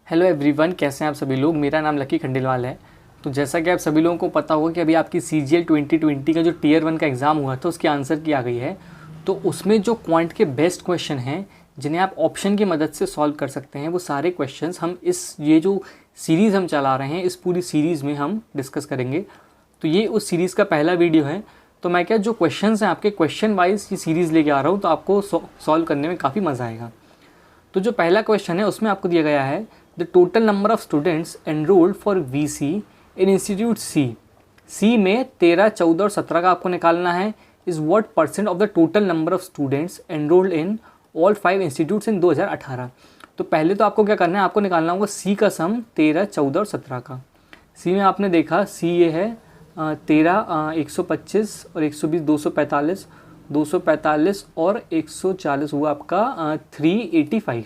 Hello everyone, कैसे हैं आप सभी लोग। मेरा नाम लकी खंडेलवाल है। तो जैसा कि आप सभी लोगों को पता होगा कि अभी आपकी CGL 2020 का जो टियर 1 का एग्ज़ाम हुआ था उसकी आंसर की आ गई है। तो उसमें जो क्वांट के बेस्ट क्वेश्चन हैं जिन्हें आप ऑप्शन की मदद से सॉल्व कर सकते हैं, वो सारे क्वेश्चंस हम ये जो सीरीज़ हम चला रहे हैं इस पूरी सीरीज़ में हम डिस्कस करेंगे। तो ये उस सीरीज़ का पहला वीडियो है। तो मैं जो क्वेश्चंस हैं आपके क्वेश्चन वाइज ये सीरीज़ लेके आ रहा हूँ, तो आपको सॉल्व करने में काफ़ी मज़ा आएगा। तो जो पहला क्वेश्चन है उसमें आपको दिया गया है the total number of students enrolled for VC in institute C में 13, 14 और 17 का आपको निकालना है। Is what percent of the total number of students enrolled in all 5 institutes इन 2018। तो पहले तो आपको क्या करना है, आपको निकालना होगा C का सम 13, 14 और 17 का। C में आपने देखा C ये है 13, 125 और 120, 245, 245 और 140 हुआ आपका 385।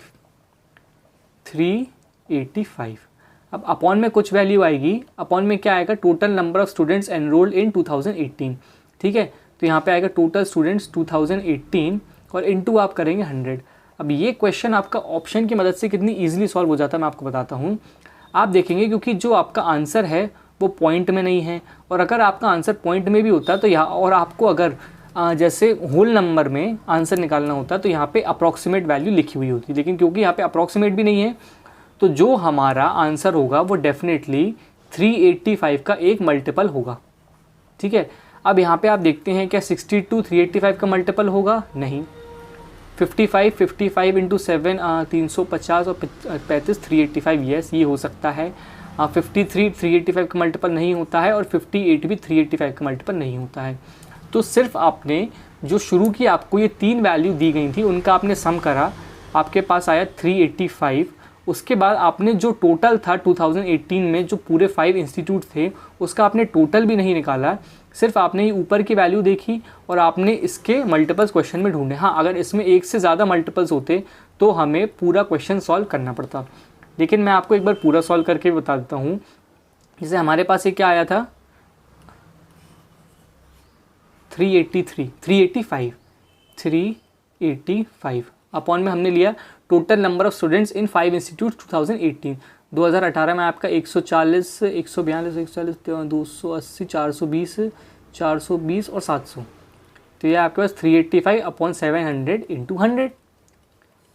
अब अपॉन में कुछ वैल्यू आएगी, अपॉन में क्या आएगा, total number of students enrolled in 2018। ठीक है, तो यहाँ पे आएगा टोटल स्टूडेंट्स 2018 और इनटू आप करेंगे 100। अब ये क्वेश्चन आपका ऑप्शन की मदद से कितनी ईजिली सॉल्व हो जाता है मैं आपको बताता हूँ। आप देखेंगे क्योंकि जो आपका आंसर है वो पॉइंट में नहीं है, और अगर आपका आंसर पॉइंट में भी होता तो यहाँ, और आपको अगर जैसे होल नंबर में आंसर निकालना होता तो यहाँ पे अप्रॉक्सीमेट वैल्यू लिखी हुई होती, लेकिन क्योंकि यहाँ पे अप्रॉक्सीमेट भी नहीं है तो जो हमारा आंसर होगा वो डेफिनेटली 385 का एक मल्टीपल होगा। ठीक है, अब यहाँ पे आप देखते हैं क्या 62 385 का मल्टीपल होगा, नहीं। 55 इंटू 7 350 और 35 385, यस ये हो सकता है। 53 385 का मल्टीपल नहीं होता है, और 58 भी 385 का मल्टीपल नहीं होता है। तो सिर्फ आपने जो शुरू की आपको ये 3 वैल्यू दी गई थी उनका आपने सम करा, आपके पास आया 385। उसके बाद आपने जो टोटल था 2018 में जो पूरे 5 इंस्टीट्यूट थे उसका आपने टोटल भी नहीं निकाला, सिर्फ आपने ही ऊपर की वैल्यू देखी और आपने इसके मल्टीपल्स क्वेश्चन में ढूंढे। हाँ, अगर इसमें एक से ज़्यादा मल्टीपल्स होते तो हमें पूरा क्वेश्चन सॉल्व करना पड़ता, लेकिन मैं आपको एक बार पूरा सॉल्व करके बता देता हूँ। जैसे हमारे पास ये क्या आया था 385 अपॉन में हमने लिया total number of students in 5 institute 2018। 2018 में आपका 140, 142, 140, 280, 420 और 700। तो ये आपके पास 385 अपॉन 700 इंटू 100।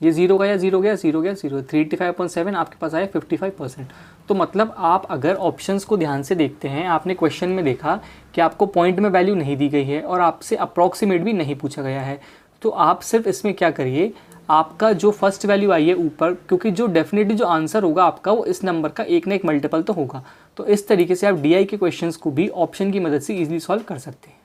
ये जीरो गया, जीरो गया, जीरो गया, जीरो। 385 अपॉन 7 आपके पास आया 55%। तो मतलब आप अगर ऑप्शंस को ध्यान से देखते हैं, आपने क्वेश्चन में देखा कि आपको पॉइंट में वैल्यू नहीं दी गई है और आपसे अप्रॉक्सीमेट भी नहीं पूछा गया है, तो आप सिर्फ इसमें क्या करिए, आपका जो फर्स्ट वैल्यू आई है ऊपर, क्योंकि जो डेफिनेटली जो आंसर होगा आपका वो इस नंबर का एक ना एक मल्टीपल तो होगा। तो इस तरीके से आप DI के क्वेश्चंस को भी ऑप्शन की मदद से ईजिली सॉल्व कर सकते हैं।